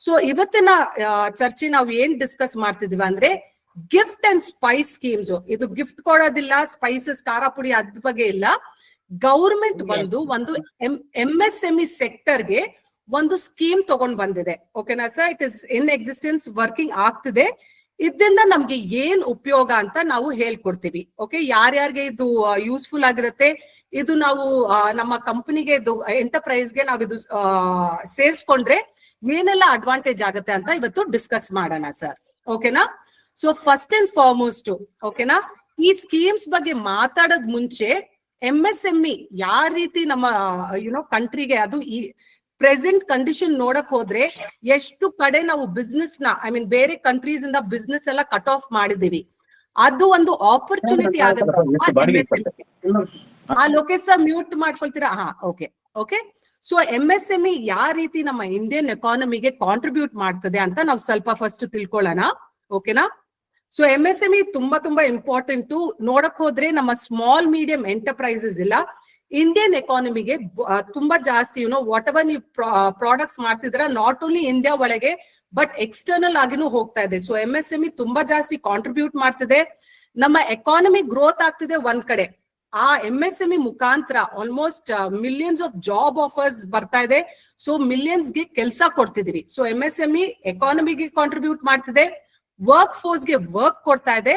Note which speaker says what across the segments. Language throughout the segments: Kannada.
Speaker 1: ಸೊ ಇವತ್ತಿನ ಚರ್ಚೆ ನಾವು ಏನ್ ಡಿಸ್ಕಸ್ ಮಾಡ್ತಿದೀವಿ ಅಂದ್ರೆ ಗಿಫ್ಟ್ ಅಂಡ್ ಸ್ಪೈಸ್ ಸ್ಕೀಮ್ಸ್. ಇದು ಗಿಫ್ಟ್ ಕೊಡೋದಿಲ್ಲ, ಸ್ಪೈಸಸ್ ಖಾರ ಪುಡಿ ಅದ್ ಬಗ್ಗೆ ಇಲ್ಲ. ಗೌರ್ಮೆಂಟ್ ಬಂದು ಒಂದು MSME ಸೆಕ್ಟರ್ಗೆ ಒಂದು ಸ್ಕೀಮ್ ತಗೊಂಡ್ ಬಂದಿದೆ. ಓಕೆನಾ sir? It is in existence, working ಆಗ್ತಿದೆ. ಇದರಿಂದ ನಮ್ಗೆ ಏನ್ ಉಪಯೋಗ ಅಂತ ನಾವು ಹೇಳ್ಕೊಡ್ತೀವಿ. ಓಕೆ, ಯಾರ್ಯಾರಿಗೆ ಇದು ಯೂಸ್ಫುಲ್ ಆಗಿರುತ್ತೆ, ಇದು ನಾವು ನಮ್ಮ ಕಂಪನಿಗೆ, ಇದು ಎಂಟರ್ಪ್ರೈಸ್ಗೆ ನಾವು ಇದು ಸೇರ್ಸ್ಕೊಂಡ್ರೆ ಏನೆಲ್ಲ ಅಡ್ವಾಂಟೇಜ್ ಆಗುತ್ತೆ ಅಂತ ಇವತ್ತು ಡಿಸ್ಕಸ್ ಮಾಡೋಣ ಸರ್. ಓಕೆನಾ? ಸೊ ಫಸ್ಟ್ ಅಂಡ್ ಫಾರ್ಮೋಸ್ಟ್, ಓಕೆನಾ, ಈ ಸ್ಕೀಮ್ಸ್ ಬಗ್ಗೆ ಮಾತಾಡೋದ್ ಮುಂಚೆ MSME ಯಾವ ರೀತಿ ನಮ್ಮ ಕಂಟ್ರಿಗೆ, ಅದು ಈ ಪ್ರೆಸೆಂಟ್ ಕಂಡೀಷನ್ ನೋಡಕ್ ಹೋದ್ರೆ ಎಷ್ಟು ಕಡೆ ನಾವು ಬಿಸ್ನೆಸ್ ನ, ಐ ಮೀನ್ ಬೇರೆ ಕಂಟ್ರೀಸ್ ಇಂದ ಬಿಸ್ನೆಸ್ ಎಲ್ಲ ಕಟ್ ಆಫ್ ಮಾಡಿದೀವಿ. ಅದು ಒಂದು ಆಪರ್ಚುನಿಟಿ ಆಗುತ್ತೆ. ಆ ಲೋಕೇಶ್ ಸರ್ ಮ್ಯೂಟ್ ಮಾಡ್ಕೊಳ್ತೀರಾ? ಹಾ, ಓಕೆ ಓಕೆ. ಸೊ MSME ಯಾವ ರೀತಿ ನಮ್ಮ ಇಂಡಿಯನ್ ಎಕಾನಮಿಗೆ ಕಾಂಟ್ರಿಬ್ಯೂಟ್ ಮಾಡ್ತದೆ ಅಂತ ನಾವು ಸ್ವಲ್ಪ ಫಸ್ಟ್ ತಿಳ್ಕೊಳ್ಳೋಣ. ಓಕೆನಾ? ಸೊ MSME ತುಂಬಾ ತುಂಬಾ ಇಂಪಾರ್ಟೆಂಟ್. ನೋಡಕ್ ಹೋದ್ರೆ ನಮ್ಮ ಸ್ಮಾಲ್ ಮೀಡಿಯಂ ಎಂಟರ್ಪ್ರೈಸಸ್ ಇಲ್ಲ, ಇಂಡಿಯನ್ ಎಕಾನಮಿಗೆ ತುಂಬಾ ಜಾಸ್ತಿ ವಾಟ್ ಎವರ್ ನೀವು ಪ್ರಾಡಕ್ಟ್ಸ್ ಮಾಡ್ತಿದ್ರ, ನಾಟ್ ಓನ್ಲಿ ಇಂಡಿಯಾ ಒಳಗೆ ಬಟ್ ಎಕ್ಸ್ಟರ್ನಲ್ ಆಗಿನೂ ಹೋಗ್ತಾ ಇದೆ. ಸೊ MSME ತುಂಬಾ ಜಾಸ್ತಿ ಕಾಂಟ್ರಿಬ್ಯೂಟ್ ಮಾಡ್ತಿದೆ. ನಮ್ಮ ಎಕಾನಮಿ ಗ್ರೋತ್ ಆಗ್ತಿದೆ ಒಂದ್ ಕಡೆ, ಆ MSME ಮುಖಾಂತರ almost millions of job offers ಬರ್ತಾ ಇದೆ. ಸೊ ಮಿಲಿಯನ್ಸ್ ಗೆ ಕೆಲಸ ಕೊಡ್ತಿದೀವಿ. ಸೊ MSME ಎಕಾನಮಿಗೆ ಕಾಂಟ್ರಿಬ್ಯೂಟ್ ಮಾಡ್ತಿದೆ, ವರ್ಕ್ ಫೋರ್ಸ್ ಗೆ ವರ್ಕ್ ಕೊಡ್ತಾ ಇದೆ,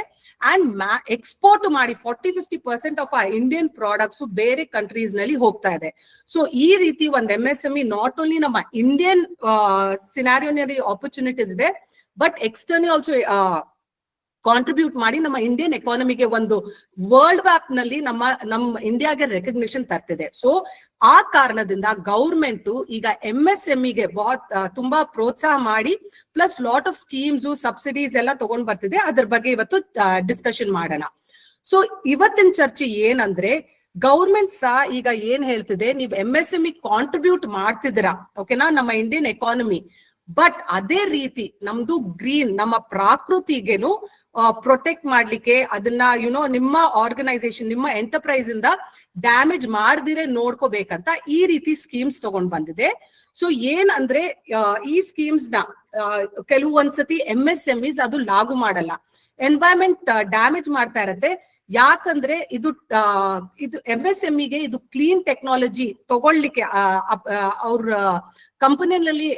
Speaker 1: ಅಂಡ್ ಎಕ್ಸ್ಪೋರ್ಟ್ ಮಾಡಿ 40-50% ಆಫ್ ಆ ಇಂಡಿಯನ್ ಪ್ರಾಡಕ್ಟ್ಸ್ ಬೇರೆ ಕಂಟ್ರೀಸ್ ನಲ್ಲಿ ಹೋಗ್ತಾ ಇದೆ. ಸೊ ಈ ರೀತಿ ಒಂದು MSME ನಾಟ್ ಓನ್ಲಿ ನಮ್ಮ ಇಂಡಿಯನ್ ಸಿನಾರಿಯೋನಲ್ಲಿ ಆಪರ್ಚುನಿಟೀಸ್ ಇದೆ, ಬಟ್ ಎಕ್ಸ್ಟರ್ನಲ್ ಆಲ್ಸೋ ಕಾಂಟ್ರಿಬ್ಯೂಟ್ ಮಾಡಿ ನಮ್ಮ ಇಂಡಿಯನ್ ಎಕಾನಮಿಗೆ ಒಂದು ವರ್ಲ್ಡ್ ವ್ಯಾಪ್ ನಲ್ಲಿ ನಮ್ಮ ಇಂಡಿಯಾಗೆ ರೆಕಗ್ನಿಷನ್ ತರ್ತಿದೆ. ಸೊ ಆ ಕಾರಣದಿಂದ ಗೌರ್ಮೆಂಟ್ ಈಗ MSMEಗೆ ತುಂಬಾ ಪ್ರೋತ್ಸಾಹ ಮಾಡಿ, plus lot of schemes, subsidies ಎಲ್ಲ ತಗೊಂಡ್ ಬರ್ತಿದೆ. ಅದ್ರ ಬಗ್ಗೆ ಇವತ್ತು ಡಿಸ್ಕಷನ್ ಮಾಡೋಣ. ಸೊ ಇವತ್ತಿನ ಚರ್ಚೆ ಏನಂದ್ರೆ, ಗೌರ್ಮೆಂಟ್ ಸಹ ಈಗ ಏನ್ ಹೇಳ್ತಿದೆ, ನೀವು MSME ಕಾಂಟ್ರಿಬ್ಯೂಟ್ ಮಾಡ್ತಿದ್ದೀರಾ, ಓಕೆನಾ, ನಮ್ಮ ಇಂಡಿಯನ್ ಎಕಾನಮಿ, ಬಟ್ ಅದೇ ರೀತಿ ನಮ್ದು ಗ್ರೀನ್, ನಮ್ಮ ಪ್ರಾಕೃತಿಗೆನು ಪ್ರೊಟೆಕ್ಟ್ ಮಾಡ್ಲಿಕ್ಕೆ, ಅದನ್ನ ನಿಮ್ಮ ಆರ್ಗನೈಸೇಷನ್, ನಿಮ್ಮ ಎಂಟರ್ಪ್ರೈಸ್ ಇಂದ ಡ್ಯಾಮೇಜ್ ಮಾಡದಿರೆ ನೋಡ್ಕೋಬೇಕಂತ ಈ ರೀತಿ ಸ್ಕೀಮ್ಸ್ ತಗೊಂಡ್ ಬಂದಿದೆ. ಸೊ ಏನ್ ಅಂದ್ರೆ, ಈ ಸ್ಕೀಮ್ಸ್ ನ ಕೆಲವೊಂದ್ಸತಿ MSMEs ಅದು ಲಾಗು ಮಾಡಲ್ಲ, ಎನ್ವೈರನ್ಮೆಂಟ್ ಡ್ಯಾಮೇಜ್ ಮಾಡ್ತಾ ಇರತ್ತೆ. ಯಾಕಂದ್ರೆ ಇದು MSMEಗೆ ಇದು ಕ್ಲೀನ್ ಟೆಕ್ನಾಲಜಿ ತಗೊಳ್ಲಿಕ್ಕೆ ಅವ್ರ ಕಂಪನಿನಲ್ಲಿ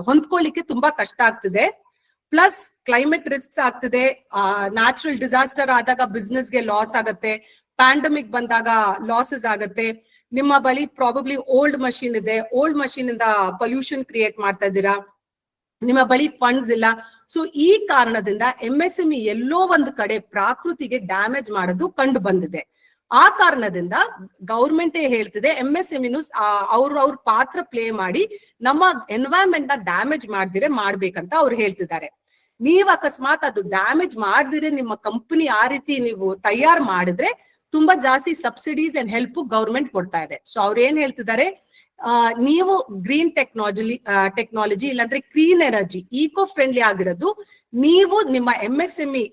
Speaker 1: ಹೊಂದ್ಕೊಳ್ಳಿಕ್ಕೆ ತುಂಬಾ ಕಷ್ಟ ಆಗ್ತಿದೆ. ಪ್ಲಸ್ ಕ್ಲೈಮೇಟ್ ರಿಸ್ಕ್ಸ್ ಆಗ್ತಿದೆ, ನ್ಯಾಚುರಲ್ ಡಿಸಾಸ್ಟರ್ ಆದಾಗ ಬಿಸ್ನೆಸ್ಗೆ ಲಾಸ್ ಆಗತ್ತೆ, ಪ್ಯಾಂಡಮಿಕ್ ಬಂದಾಗ ಲಾಸಸ್ ಆಗತ್ತೆ. ನಿಮ್ಮ ಬಳಿ ಪ್ರಾಬಬ್ಲಿ ಓಲ್ಡ್ ಮಷೀನ್ ಇದೆ, ಓಲ್ಡ್ ಮಷೀನ್ ಇಂದ ಪೊಲ್ಯೂಷನ್ ಕ್ರಿಯೇಟ್ ಮಾಡ್ತಾ ಇದ್ದೀರಾ, ನಿಮ್ಮ ಬಳಿ ಫಂಡ್ಸ್ ಇಲ್ಲ. ಸೊ ಈ ಕಾರಣದಿಂದ MSME ಎಲ್ಲೋ ಒಂದು ಕಡೆ ಪ್ರಾಕೃತಿಗೆ ಡ್ಯಾಮೇಜ್ ಮಾಡೋದು ಕಂಡು ಬಂದಿದೆ. ಆ ಕಾರಣದಿಂದ ಗೌರ್ಮೆಂಟ್ ಹೇಳ್ತಿದೆ MSMEನು ಅವ್ರ ಪಾತ್ರ ಪ್ಲೇ ಮಾಡಿ ನಮ್ಮ ಎನ್ವೈರನ್ಮೆಂಟ್ ನ ಡ್ಯಾಮೇಜ್ ಮಾಡ್ದಿರೆ ಮಾಡ್ಬೇಕಂತ ಅವ್ರು ಹೇಳ್ತಿದ್ದಾರೆ. ನೀವ್ ಅಕಸ್ಮಾತ್ ಅದು ಡ್ಯಾಮೇಜ್ ಮಾಡ್ದಿರೆ ನಿಮ್ಮ ಕಂಪನಿ ಆ ರೀತಿ ನೀವು ತಯಾರು ಮಾಡಿದ್ರೆ ತುಂಬಾ ಜಾಸ್ತಿ ಸಬ್ಸಿಡೀಸ್ ಅಂಡ್ ಹೆಲ್ಪ್ ಗೌರ್ಮೆಂಟ್ ಕೊಡ್ತಾ ಇದೆ. ಸೊ ಅವ್ರು ಏನ್ ಹೇಳ್ತಿದ್ದಾರೆ, ನೀವು ಗ್ರೀನ್ ಟೆಕ್ನಾಲಜಿ ಇಲ್ಲಾಂದ್ರೆ ಕ್ಲೀನ್ ಎನರ್ಜಿ, ಈಕೋ ಫ್ರೆಂಡ್ಲಿ ಆಗಿರೋದು ನೀವು ನಿಮ್ಮ MSME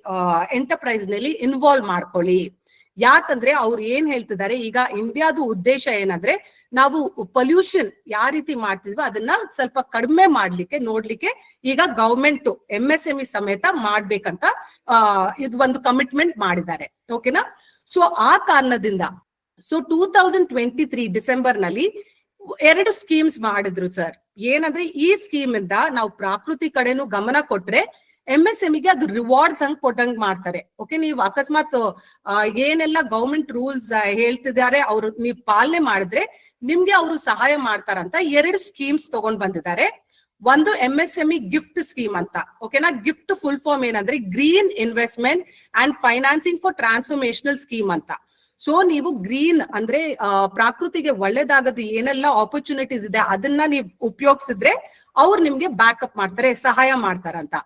Speaker 1: ಎಂಟರ್ಪ್ರೈಸ್ ನಲ್ಲಿ ಇನ್ವಾಲ್ವ್ ಮಾಡ್ಕೊಳ್ಳಿ. ಯಾಕಂದ್ರೆ ಅವ್ರು ಏನ್ ಹೇಳ್ತಿದ್ದಾರೆ, ಈಗ ಇಂಡಿಯಾದ ಉದ್ದೇಶ ಏನಂದ್ರೆ, ನಾವು ಪೊಲ್ಯೂಷನ್ ಯಾವ ರೀತಿ ಮಾಡ್ತಿದ್ವಿ ಅದನ್ನ ಸ್ವಲ್ಪ ಕಡಿಮೆ ಮಾಡ್ಲಿಕ್ಕೆ ನೋಡ್ಲಿಕ್ಕೆ ಈಗ ಗವರ್ಮೆಂಟ್ MSME ಸಮೇತ ಮಾಡ್ಬೇಕಂತ ಇದು ಒಂದು ಕಮಿಟ್ಮೆಂಟ್ ಮಾಡಿದ್ದಾರೆ. ಓಕೆನಾ? ಸೊ ಆ ಕಾರಣದಿಂದ 2023 ಡಿಸೆಂಬರ್ ನಲ್ಲಿ 2 ಸ್ಕೀಮ್ಸ್ ಮಾಡಿದ್ರು ಸರ್. ಏನಂದ್ರೆ, ಈ ಸ್ಕೀಮ್ ಇಂದ ನಾವು ಪ್ರಾಕೃತಿ ಕಡೆನೂ ಗಮನ ಕೊಟ್ರೆ MSMEಗೆ ಅದು ರಿವಾರ್ಡ್ಸ್ ಹಂಗ್ ಕೊಟ್ಟಂಗ್ ಮಾಡ್ತಾರೆ. ಓಕೆ, ನೀವು ಅಕಸ್ಮಾತ್ ಏನೆಲ್ಲ ಗವರ್ಮೆಂಟ್ ರೂಲ್ಸ್ ಹೇಳ್ತಿದ್ದಾರೆ ಅವ್ರು ನೀವು ಪಾಲನೆ ಮಾಡಿದ್ರೆ ನಿಮ್ಗೆ ಅವರು ಸಹಾಯ ಮಾಡ್ತಾರಂತ 2 ಸ್ಕೀಮ್ಸ್ ತಗೊಂಡ್ ಬಂದಿದ್ದಾರೆ. ಒಂದು MSME ಗಿಫ್ಟ್ ಸ್ಕೀಮ್ ಅಂತ. ಓಕೆನಾ? ಗಿಫ್ಟ್ ಫುಲ್ ಫಾರ್ಮ್ ಏನಂದ್ರೆ green investment and financing for transformational scheme ಅಂತ. ಸೊ ನೀವು ಗ್ರೀನ್ ಅಂದ್ರೆ ಪ್ರಾಕೃತಿಗೆ ಒಳ್ಳೇದಾಗದು ಏನೆಲ್ಲ ಆಪರ್ಚುನಿಟೀಸ್ ಇದೆ ಅದನ್ನ ನೀವು ಉಪಯೋಗಿಸಿದ್ರೆ ಅವ್ರು ನಿಮ್ಗೆ ಬ್ಯಾಕಪ್ ಮಾಡ್ತಾರೆ, ಸಹಾಯ ಮಾಡ್ತಾರಂತ.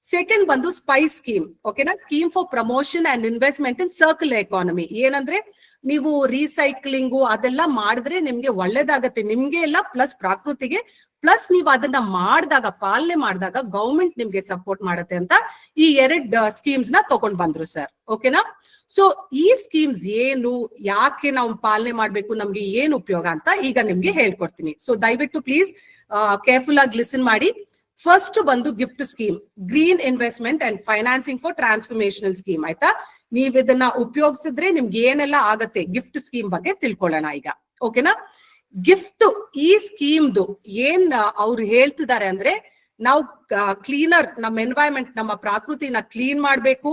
Speaker 1: ಸೆಕೆಂಡ್ ಬಂದು ಸ್ಪೈಸ್ ಸ್ಕೀಮ್. ಓಕೆನಾ? Scheme for promotion and investment in circle economy. ಏನಂದ್ರೆ, ನೀವು ರೀಸೈಕ್ಲಿಂಗು ಅದೆಲ್ಲ ಮಾಡಿದ್ರೆ ನಿಮ್ಗೆ ಒಳ್ಳೇದಾಗತ್ತೆ, ನಿಮ್ಗೆ ಎಲ್ಲ ಪ್ಲಸ್ ಪ್ರಾಕೃತಿಗೆ, ಪ್ಲಸ್ ನೀವು ಅದನ್ನ ಮಾಡಿದಾಗ, ಪಾಲನೆ ಮಾಡಿದಾಗ ಗವರ್ಮೆಂಟ್ ನಿಮ್ಗೆ ಸಪೋರ್ಟ್ ಮಾಡುತ್ತೆ ಅಂತ ಈ 2 ಸ್ಕೀಮ್ಸ್ ನ ತಗೊಂಡ್ ಬಂದ್ರು ಸರ್. ಓಕೆನಾ? ಸೊ ಈ ಸ್ಕೀಮ್ಸ್ ಏನು, ಯಾಕೆ ನಾವು ಪಾಲನೆ ಮಾಡ್ಬೇಕು, ನಮ್ಗೆ ಏನ್ ಉಪಯೋಗ ಅಂತ ಈಗ ನಿಮ್ಗೆ ಹೇಳ್ಕೊಡ್ತೀನಿ. ಸೊ ದಯವಿಟ್ಟು ಪ್ಲೀಸ್ ಕೇರ್ಫುಲ್ ಆಗಿ ಲಿಸನ್ ಮಾಡಿ. ಫಸ್ಟ್ ಬಂದು GIFT scheme, green investment and financing for transformational scheme. ಆಯ್ತಾ, ನೀವ್ ಇದನ್ನ ಉಪಯೋಗಿಸಿದ್ರೆ ನಿಮ್ಗೆ ಏನೆಲ್ಲ ಆಗತ್ತೆ ಗಿಫ್ಟ್ ಸ್ಕೀಮ್ ಬಗ್ಗೆ ತಿಳ್ಕೊಳ್ಳೋಣ ಈಗ. ಓಕೆನಾ? ಗಿಫ್ಟ್ ಈ ಸ್ಕೀಮ್ದು ಏನ್ ಅವ್ರು ಹೇಳ್ತಿದ್ದಾರೆ ಅಂದ್ರೆ, ನಾವು ಕ್ಲೀನರ್, ನಮ್ಮ ಎನ್ವೈರನ್ಮೆಂಟ್, ನಮ್ಮ ಪ್ರಕೃತಿನ ಕ್ಲೀನ್ ಮಾಡ್ಬೇಕು,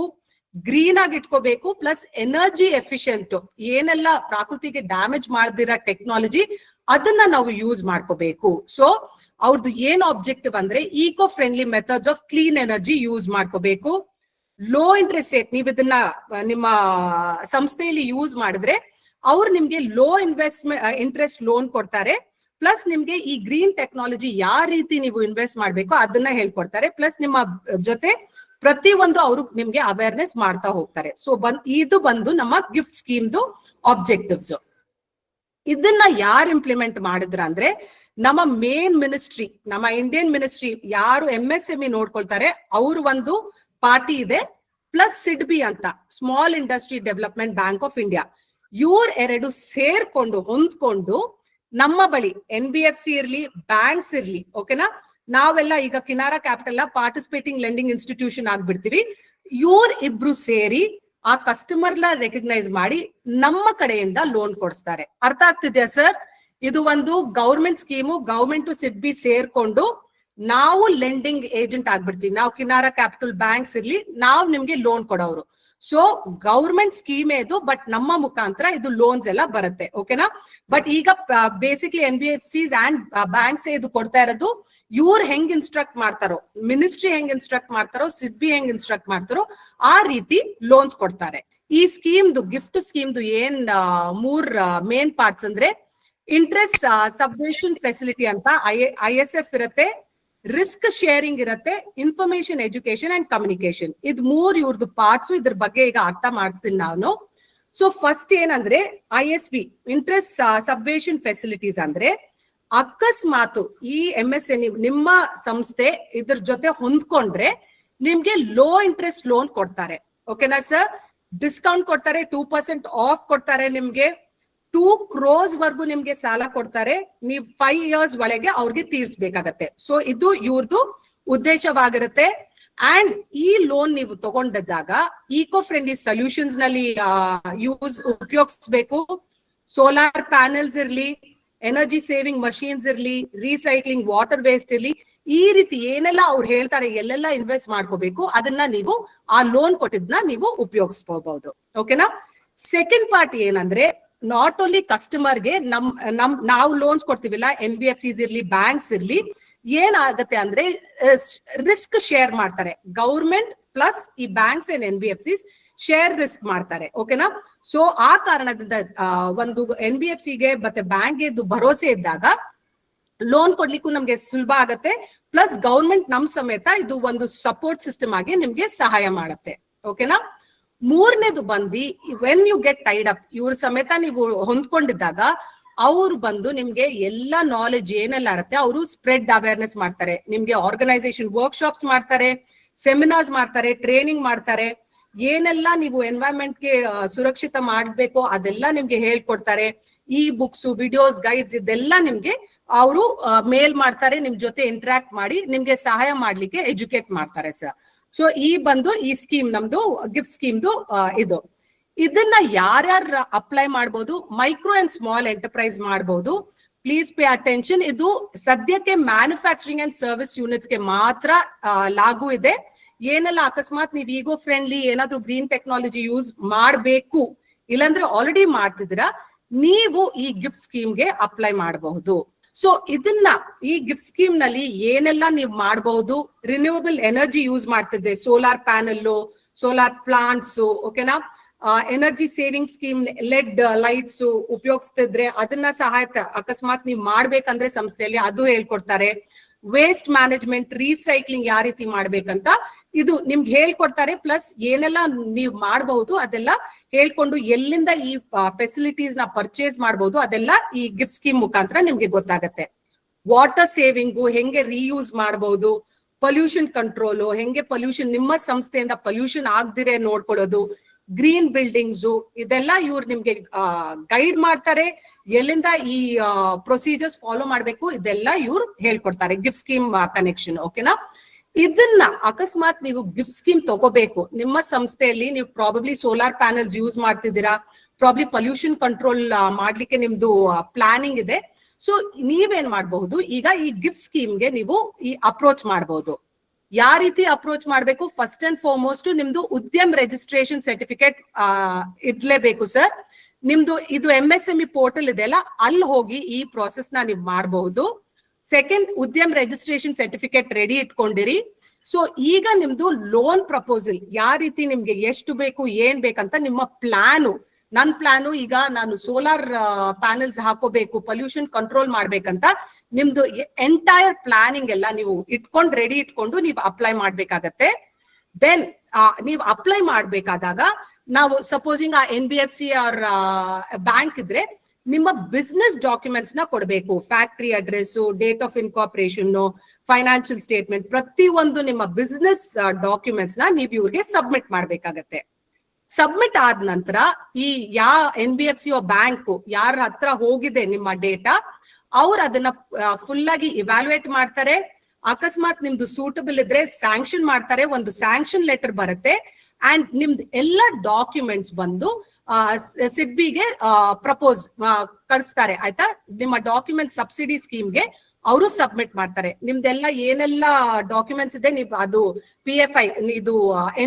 Speaker 1: ಗ್ರೀನ್ ಆಗಿ ಇಟ್ಕೋಬೇಕು, ಪ್ಲಸ್ ಎನರ್ಜಿ ಎಫಿಷಿಯಂಟ್, ಏನೆಲ್ಲ ಪ್ರಕೃತಿಗೆ ಡ್ಯಾಮೇಜ್ ಮಾಡದಿರೋ ಟೆಕ್ನಾಲಜಿ ಅದನ್ನ ನಾವು ಯೂಸ್ ಮಾಡ್ಕೋಬೇಕು. ಸೊ ಅವ್ರದ್ದು ಏನ್ ಆಬ್ಜೆಕ್ಟಿವ್ ಅಂದ್ರೆ, eco friendly methods of clean energy use ಮಾಡ್ಕೋಬೇಕು. ಲೋ ಇಂಟ್ರೆಸ್ಟ್ ರೇಟ್, ನೀವು ಇದನ್ನ ನಿಮ್ಮ ಸಂಸ್ಥೆಯಲ್ಲಿ ಯೂಸ್ ಮಾಡಿದ್ರೆ ಅವ್ರು ನಿಮ್ಗೆ ಲೋ ಇಂಟ್ರೆಸ್ಟ್ ಲೋನ್ ಕೊಡ್ತಾರೆ. ಪ್ಲಸ್ ನಿಮ್ಗೆ ಈ ಗ್ರೀನ್ ಟೆಕ್ನಾಲಜಿ ಯಾವ ರೀತಿ ನೀವು ಇನ್ವೆಸ್ಟ್ ಮಾಡ್ಬೇಕು ಅದನ್ನ ಹೇಳ್ಕೊಡ್ತಾರೆ. ಪ್ಲಸ್ ನಿಮ್ಮ ಜೊತೆ ಪ್ರತಿಯೊಂದು ಅವರು ನಿಮ್ಗೆ ಅವೇರ್ನೆಸ್ ಮಾಡ್ತಾ ಹೋಗ್ತಾರೆ. ಸೊ ಇದು ಬಂದು ನಮ್ಮ ಗಿಫ್ಟ್ ಸ್ಕೀಮ್ದು ಆಬ್ಜೆಕ್ಟಿವ್ಸ್. ಇದನ್ನ ಯಾರು ಇಂಪ್ಲಿಮೆಂಟ್ ಮಾಡಿದ್ರ ಅಂದ್ರೆ, ನಮ್ಮ ಮೇನ್ ಮಿನಿಸ್ಟ್ರಿ, ನಮ್ಮ ಇಂಡಿಯನ್ ಮಿನಿಸ್ಟ್ರಿ ಯಾರು MSME ನೋಡ್ಕೊಳ್ತಾರೆ ಅವ್ರು ಒಂದು ಪಾರ್ಟಿ ಇದೆ, ಪ್ಲಸ್ ಸಿಡ್ಬಿ ಅಂತ, small industry development bank of India. ಇವ್ರ ಎರಡು ಸೇರ್ಕೊಂಡು ಹೊಂದ್ಕೊಂಡು ನಮ್ಮ ಬಳಿ NBFC ಇರ್ಲಿ, ಬ್ಯಾಂಕ್ಸ್ ಇರ್ಲಿ, ಓಕೆನಾ, ನಾವೆಲ್ಲ ಈಗ ಕಿನಾರಾ ಕ್ಯಾಪಿಟಲ್ ಪಾರ್ಟಿಸಿಪೇಟಿಂಗ್ ಲೆಂಡಿಂಗ್ ಇನ್ಸ್ಟಿಟ್ಯೂಷನ್ ಆಗ್ಬಿಡ್ತೀವಿ. ಇವ್ರ ಇಬ್ರು ಸೇರಿ ಆ ಕಸ್ಟಮರ್ನ ರೆಕಗ್ನೈಸ್ ಮಾಡಿ ನಮ್ಮ ಕಡೆಯಿಂದ ಲೋನ್ ಕೊಡಿಸ್ತಾರೆ. ಅರ್ಥ ಆಗ್ತಿದ್ಯಾ ಸರ್? ಇದು ಒಂದು ಗೌರ್ಮೆಂಟ್ ಸ್ಕೀಮು, ಗೌರ್ಮೆಂಟ್ ಸಿಡ್ಬಿ ಸೇರ್ಕೊಂಡು ನಾವು ಲೆಂಡಿಂಗ್ ಏಜೆಂಟ್ ಆಗ್ಬಿಡ್ತೀವಿ. ನಾವು ಕಿನಾರಾ ಕ್ಯಾಪಿಟಲ್ ಬ್ಯಾಂಕ್ಸ್ ಇರ್ಲಿ, ನಾವು ನಿಮ್ಗೆ ಲೋನ್ ಕೊಡೋರು. ಸೊ ಗೌರ್ಮೆಂಟ್ ಸ್ಕೀಮ್ ಇದು, ಬಟ್ ನಮ್ಮ ಮುಖಾಂತರ ಇದು ಲೋನ್ಸ್ ಎಲ್ಲ ಬರುತ್ತೆ. ಓಕೆನಾ? ಬಟ್ ಈಗ ಬೇಸಿಕ್ಲಿ NBFCs ಅಂಡ್ ಬ್ಯಾಂಕ್ಸ್ ಇದು ಕೊಡ್ತಾ ಇರೋದು. ಇವ್ರು ಹೆಂಗ್ ಇನ್ಸ್ಟ್ರಕ್ಟ್ ಮಾಡ್ತಾರೋ, ಮಿನಿಸ್ಟ್ರಿ ಹೆಂಗ್ ಇನ್ಸ್ಟ್ರಕ್ಟ್ ಮಾಡ್ತಾರೋ, ಸಿಡ್ಬಿ ಹೆಂಗ್ ಇನ್ಸ್ಟ್ರಕ್ಟ್ ಮಾಡ್ತಾರೋ ಆ ರೀತಿ ಲೋನ್ಸ್ ಕೊಡ್ತಾರೆ. ಈ ಸ್ಕೀಮ್ದು, ಗಿಫ್ಟ್ ಸ್ಕೀಮ್ದು ಏನ್ ಮೂರ್ ಮೇನ್ ಪಾರ್ಟ್ಸ್ ಅಂದ್ರೆ, ಇಂಟ್ರೆಸ್ಟ್ ಸಬ್ವೆನ್ಷನ್ ಫೆಸಿಲಿಟಿ ಅಂತ ISF ಇರುತ್ತೆ, ರಿಸ್ಕ್ ಶೇರಿಂಗ್ ಇರುತ್ತೆ, ಇನ್ಫಾರ್ಮೇಶನ್ ಎಜುಕೇಶನ್ ಅಂಡ್ ಕಮ್ಯುನಿಕೇಶನ್. ಇದ್ ಮೂರ್ ಇವ್ರದ್ದು ಪಾರ್ಟ್ಸ್. ಇದ್ರ ಬಗ್ಗೆ ಈಗ ಅರ್ಥ ಮಾಡಿಸ್ತೀನಿ ನಾನು. ಸೊ ಫಸ್ಟ್ ಏನಂದ್ರೆ ISV, ಇಂಟ್ರೆಸ್ಟ್ ಸಬ್ವೆನ್ಷನ್ ಫೆಸಿಲಿಟೀಸ್ ಅಂದ್ರೆ, ಅಕಸ್ಮಾತ್ ಈ MSME ನಿಮ್ಮ ಸಂಸ್ಥೆ ಇದ್ರ ಜೊತೆ ಹೊಂದ್ಕೊಂಡ್ರೆ ನಿಮ್ಗೆ ಲೋ ಇಂಟ್ರೆಸ್ಟ್ ಲೋನ್ ಕೊಡ್ತಾರೆ. ಓಕೆನಾ ಸರ್? ಡಿಸ್ಕೌಂಟ್ ಕೊಡ್ತಾರೆ, 2% ಆಫ್ ಕೊಡ್ತಾರೆ, ನಿಮ್ಗೆ 2 crores ವರ್ಗು ನಿಮ್ಗೆ ಸಾಲ ಕೊಡ್ತಾರೆ. ನೀವು 5 years ಒಳಗೆ ಅವ್ರಿಗೆ ತೀರ್ಸ್ಬೇಕಾಗತ್ತೆ. ಸೊ ಇದು ಇವ್ರದ್ದು ಉದ್ದೇಶವಾಗಿರುತ್ತೆ. ಅಂಡ್ ಈ ಲೋನ್ ನೀವು ತಗೊಂಡಿದ್ದಾಗ ಈಕೋ ಫ್ರೆಂಡ್ಲಿ ಸೊಲ್ಯೂಷನ್ಸ್ ನಲ್ಲಿ ಉಪಯೋಗಿಸ್ಬೇಕು. ಸೋಲಾರ್ ಪ್ಯಾನೆಲ್ಸ್ ಇರ್ಲಿ, ಎನರ್ಜಿ ಸೇವಿಂಗ್ ಮಷೀನ್ಸ್ ಇರ್ಲಿ, ರೀಸೈಕ್ಲಿಂಗ್ ವಾಟರ್ ವೇಸ್ಟ್ ಇರ್ಲಿ, ಈ ರೀತಿ ಏನೆಲ್ಲ ಅವ್ರು ಹೇಳ್ತಾರೆ ಎಲ್ಲೆಲ್ಲ ಇನ್ವೆಸ್ಟ್ ಮಾಡ್ಕೋಬೇಕು ಅದನ್ನ ನೀವು ಆ ಲೋನ್ ಕೊಟ್ಟಿದ್ನ ನೀವು ಉಪಯೋಗಿಸ್ಕೋಬಹುದು. ಓಕೆನಾ? ಸೆಕೆಂಡ್ ಪಾರ್ಟ್ ಏನಂದ್ರೆ, ನಾಟ್ ಓನ್ಲಿ ಕಸ್ಟಮರ್ಗೆ ನಾವು ಲೋನ್ಸ್ ಕೊಡ್ತೀವಿಲ್ಲ, NBFCs ಇರ್ಲಿ, ಬ್ಯಾಂಕ್ಸ್ ಇರ್ಲಿ, ಏನಾಗತ್ತೆ ಅಂದ್ರೆ ರಿಸ್ಕ್ ಶೇರ್ ಮಾಡ್ತಾರೆ. ಗೌರ್ಮೆಂಟ್ ಪ್ಲಸ್ ಈ banks and NBFCs share risk ಮಾಡ್ತಾರೆ. ಓಕೆನಾ? ಸೊ ಆ ಕಾರಣದಿಂದ ಒಂದು NBFCಗೆ ಮತ್ತೆ ಬ್ಯಾಂಕ್ಗೆ ಭರೋಸೆ ಇದ್ದಾಗ ಲೋನ್ ಕೊಡ್ಲಿಕ್ಕೂ ನಮ್ಗೆ ಸುಲಭ ಆಗತ್ತೆ. ಪ್ಲಸ್ ಗೌರ್ಮೆಂಟ್ ನಮ್ ಸಮೇತ ಇದು ಒಂದು ಸಪೋರ್ಟ್ ಸಿಸ್ಟಮ್ ಆಗಿ ನಿಮ್ಗೆ ಸಹಾಯ ಮಾಡುತ್ತೆ. ಓಕೆನಾ? ಮೂರನೇದು ಬಂದು, when you get tied up, ಇವ್ರ ಸಮೇತ ನೀವು ಹೊಂದ್ಕೊಂಡಿದ್ದಾಗ ಅವ್ರು ಬಂದು ನಿಮ್ಗೆ ಎಲ್ಲಾ ನಾಲೆಜ್ ಏನೆಲ್ಲ ಇರುತ್ತೆ ಅವರು ಸ್ಪ್ರೆಡ್ ಅವೇರ್ನೆಸ್ ಮಾಡ್ತಾರೆ. ನಿಮ್ಗೆ ಆರ್ಗನೈಸೇಷನ್ ವರ್ಕ್ಶಾಪ್ಸ್ ಮಾಡ್ತಾರೆ, ಸೆಮಿನಾರ್ಸ್ ಮಾಡ್ತಾರೆ, ಟ್ರೈನಿಂಗ್ ಮಾಡ್ತಾರೆ. ಏನೆಲ್ಲ ನೀವು ಎನ್ವೈರನ್ಮೆಂಟ್ಗೆ ಸುರಕ್ಷಿತ ಮಾಡ್ಬೇಕು ಅದೆಲ್ಲ ನಿಮ್ಗೆ ಹೇಳ್ಕೊಡ್ತಾರೆ. ಈ ಬುಕ್ಸ್, ವಿಡಿಯೋಸ್, ಗೈಡ್ಸ್ ಇದೆಲ್ಲ ನಿಮ್ಗೆ ಅವರು ಮೇಲ್ ಮಾಡ್ತಾರೆ, ನಿಮ್ ಜೊತೆ ಇಂಟ್ರಾಕ್ಟ್ ಮಾಡಿ ನಿಮ್ಗೆ ಸಹಾಯ ಮಾಡ್ಲಿಕ್ಕೆ ಎಜುಕೇಟ್ ಮಾಡ್ತಾರೆ ಸರ್. ಸೊ ಈ ಬಂದು ಈ ಸ್ಕೀಮ್ ನಮ್ದು ಗಿಫ್ಟ್ ಸ್ಕೀಮ್ದು ಇದು. ಇದನ್ನ ಯಾರ್ಯಾರು ಅಪ್ಲೈ ಮಾಡ್ಬೋದು? ಮೈಕ್ರೋ ಅಂಡ್ ಸ್ಮಾಲ್ ಎಂಟರ್ಪ್ರೈಸ್ ಮಾಡ್ಬೋದು. Please pay attention. ಇದು ಸದ್ಯಕ್ಕೆ ಮ್ಯಾನುಫ್ಯಾಕ್ಚರಿಂಗ್ ಅಂಡ್ ಸರ್ವಿಸ್ ಯೂನಿಟ್ಸ್ ಗೆ ಮಾತ್ರ ಲಾಗು ಇದೆ. ಏನೆಲ್ಲ ಅಕಸ್ಮಾತ್ ನೀವು ಈಗೋ ಫ್ರೆಂಡ್ಲಿ ಏನಾದ್ರು ಗ್ರೀನ್ ಟೆಕ್ನಾಲಜಿ ಯೂಸ್ ಮಾಡ್ಬೇಕು, ಇಲ್ಲಾಂದ್ರೆ ಆಲ್ರೆಡಿ ಮಾಡ್ತಿದ್ದೀರಾ, ನೀವು ಈ ಗಿಫ್ಟ್ ಸ್ಕೀಮ್ಗೆ ಅಪ್ಲೈ ಮಾಡಬಹುದು. ಸೊ ಇದನ್ನ ಈ ಗಿಫ್ಟ್ ಸ್ಕೀಮ್ ನಲ್ಲಿ ಏನೆಲ್ಲ ನೀವು ಮಾಡಬಹುದು? ರಿನ್ಯೂವಬಲ್ ಎನರ್ಜಿ ಯೂಸ್ ಮಾಡ್ತಿದ್ದೆ, ಸೋಲಾರ್ ಪ್ಯಾನಲ್, ಸೋಲಾರ್ ಪ್ಲಾಂಟ್ಸ್, ಓಕೆನಾ, energy saving scheme, LED lights ಉಪಯೋಗಿಸ್ತಿದ್ರೆ ಅದನ್ನ ಸಹಾಯ ಅಕಸ್ಮಾತ್ ನೀವು ಮಾಡ್ಬೇಕಂದ್ರೆ ಸಂಸ್ಥೆಯಲ್ಲಿ ಅದು ಹೇಳ್ಕೊಡ್ತಾರೆ. ವೇಸ್ಟ್ ಮ್ಯಾನೇಜ್ಮೆಂಟ್, ರೀಸೈಕ್ಲಿಂಗ್ ಯಾವ ರೀತಿ ಮಾಡ್ಬೇಕಂತ ಇದು ನಿಮ್ಗೆ ಹೇಳ್ಕೊಡ್ತಾರೆ. ಪ್ಲಸ್ ಏನೆಲ್ಲ ನೀವು ಮಾಡಬಹುದು ಅದೆಲ್ಲ ಹೇಳ್ಕೊಂಡು ಎಲ್ಲಿಂದ ಈ ಫೆಸಿಲಿಟೀಸ್ ನ ಪರ್ಚೇಸ್ ಮಾಡಬಹುದು ಅದೆಲ್ಲ ಈ ಗಿಫ್ಟ್ ಸ್ಕೀಮ್ ಮುಖಾಂತರ ನಿಮ್ಗೆ ಗೊತ್ತಾಗತ್ತೆ. ವಾಟರ್ ಸೇವಿಂಗು ಹೆಂಗೆ ರೀಯೂಸ್ ಮಾಡಬಹುದು, ಪೊಲ್ಯೂಷನ್ ಕಂಟ್ರೋಲು ಹೆಂಗೆ, ಪೊಲ್ಯೂಷನ್ ನಿಮ್ಮ ಸಂಸ್ಥೆಯಿಂದ ಪೊಲ್ಯೂಷನ್ ಆಗದಿರೆ ನೋಡ್ಕೊಳ್ಳೋದು, ಗ್ರೀನ್ ಬಿಲ್ಡಿಂಗ್ಸ್ ಇದೆಲ್ಲ ಇವ್ರು ನಿಮ್ಗೆ ಗೈಡ್ ಮಾಡ್ತಾರೆ. ಎಲ್ಲಿಂದ ಈ ಪ್ರೊಸೀಜರ್ಸ್ ಫಾಲೋ ಮಾಡ್ಬೇಕು ಇದೆಲ್ಲ ಇವ್ರು ಹೇಳ್ಕೊಡ್ತಾರೆ, ಗಿಫ್ಟ್ ಸ್ಕೀಮ್ ಕನೆಕ್ಷನ್. ಓಕೆನಾ? ಇದನ್ನ ಅಕಸ್ಮಾತ್ ನೀವು ಗಿಫ್ಟ್ ಸ್ಕೀಮ್ ತಗೋಬೇಕು, ನಿಮ್ಮ ಸಂಸ್ಥೆಯಲ್ಲಿ ನೀವು ಪ್ರಾಬಬ್ಲಿ ಸೋಲಾರ್ ಪ್ಯಾನಲ್ಸ್ ಯೂಸ್ ಮಾಡ್ತಿದ್ದೀರಾ, ಪ್ರಾಬ್ಲಿ ಪೊಲ್ಯೂಷನ್ ಕಂಟ್ರೋಲ್ ಮಾಡ್ಲಿಕ್ಕೆ ನಿಮ್ದು ಪ್ಲಾನಿಂಗ್ ಇದೆ. ಸೊ ನೀವೇನ್ ಮಾಡಬಹುದು, ಈಗ ಈ ಗಿಫ್ಟ್ ಸ್ಕೀಮ್ಗೆ ನೀವು ಈ ಅಪ್ರೋಚ್ ಮಾಡಬಹುದು. ಯಾವ ರೀತಿ ಅಪ್ರೋಚ್ ಮಾಡ್ಬೇಕು? ಫಸ್ಟ್ ಅಂಡ್ ಫಾರ್ಮೋಸ್ಟ್ ನಿಮ್ದು ಉದ್ಯಮ್ ರಿಜಿಸ್ಟ್ರೇಷನ್ ಸರ್ಟಿಫಿಕೇಟ್ ಇರ್ಲೇಬೇಕು ಸರ್. ನಿಮ್ದು ಇದು MSME ಪೋರ್ಟಲ್ ಇದೆ ಅಲ್ಲ, ಅಲ್ಲಿ ಹೋಗಿ ಈ ಪ್ರಾಸೆಸ್ ನ ನೀವು ಮಾಡಬಹುದು. Second, Udyam registration certificate ready ಇಟ್ಕೊಂಡಿರಿ. ಸೊ ಈಗ ನಿಮ್ದು ಲೋನ್ ಪ್ರಪೋಸಲ್ ಯಾವ ರೀತಿ ನಿಮ್ಗೆ ಎಷ್ಟು ಬೇಕು ಏನ್ ಬೇಕಂತ ನಿಮ್ಮ ಪ್ಲಾನು, ನನ್ ಪ್ಲಾನು ಈಗ ನಾನು ಸೋಲಾರ್ ಪ್ಯಾನಲ್ಸ್ ಹಾಕೋಬೇಕು, ಪೊಲ್ಯೂಷನ್ ಕಂಟ್ರೋಲ್ ಮಾಡ್ಬೇಕಂತ ನಿಮ್ದು ಎಂಟೈರ್ ಪ್ಲಾನಿಂಗ್ ಎಲ್ಲ ನೀವು ಇಟ್ಕೊಂಡು ರೆಡಿ ಇಟ್ಕೊಂಡು ನೀವು ಅಪ್ಲೈ ಮಾಡ್ಬೇಕಾಗತ್ತೆ. ದೆನ್ ನೀವು ಅಪ್ಲೈ ಮಾಡ್ಬೇಕಾದಾಗ ನಾವು ಸಪೋಸಿಂಗ್ ಆ NBFC ಆರ್ ಬ್ಯಾಂಕ್ ಇದ್ರೆ ನಿಮ್ಮ ಬಿಸ್ನೆಸ್ ಡಾಕ್ಯುಮೆಂಟ್ಸ್ ನ ಕೊಡಬೇಕು. Factory address, date of incorporation, financial statement, ಪ್ರತಿ ಒಂದು ನಿಮ್ಮ ಬಿಸ್ನೆಸ್ ಡಾಕ್ಯುಮೆಂಟ್ಸ್ ನ ನೀವು ಇವ್ರಿಗೆ ಸಬ್ಮಿಟ್ ಮಾಡ್ಬೇಕಾಗತ್ತೆ. ಸಬ್ಮಿಟ್ ಆದ ನಂತರ ಈ NBFC ಬ್ಯಾಂಕ್ ಯಾರ ಹತ್ರ ಹೋಗಿದೆ ನಿಮ್ಮ ಡೇಟಾ, ಅವ್ರು ಅದನ್ನ ಫುಲ್ ಆಗಿ ಇವ್ಯಾಲ್ಯೂಯೇಟ್ ಮಾಡ್ತಾರೆ. ಅಕಸ್ಮಾತ್ ನಿಮ್ದು ಸೂಟಬಲ್ ಇದ್ರೆ ಸ್ಯಾಂಕ್ಷನ್ ಮಾಡ್ತಾರೆ, ಒಂದು ಸ್ಯಾಂಕ್ಷನ್ ಲೆಟರ್ ಬರುತ್ತೆ. ಅಂಡ್ ನಿಮ್ದು ಎಲ್ಲ ಡಾಕ್ಯುಮೆಂಟ್ಸ್ ಬಂದು ಸಿಡ್ಬಿಗೆ ಪ್ರಪೋಸ್ ಕಳಿಸ್ತಾರೆ. ಆಯ್ತಾ? ನಿಮ್ಮ ಡಾಕ್ಯುಮೆಂಟ್ ಸಬ್ಸಿಡಿ ಸ್ಕೀಮ್ಗೆ ಅವರು ಸಬ್ಮಿಟ್ ಮಾಡ್ತಾರೆ. ನಿಮ್ದೆಲ್ಲ ಏನೆಲ್ಲ ಡಾಕ್ಯುಮೆಂಟ್ಸ್ ಇದೆ ನೀವು ಅದು PFI ಇದು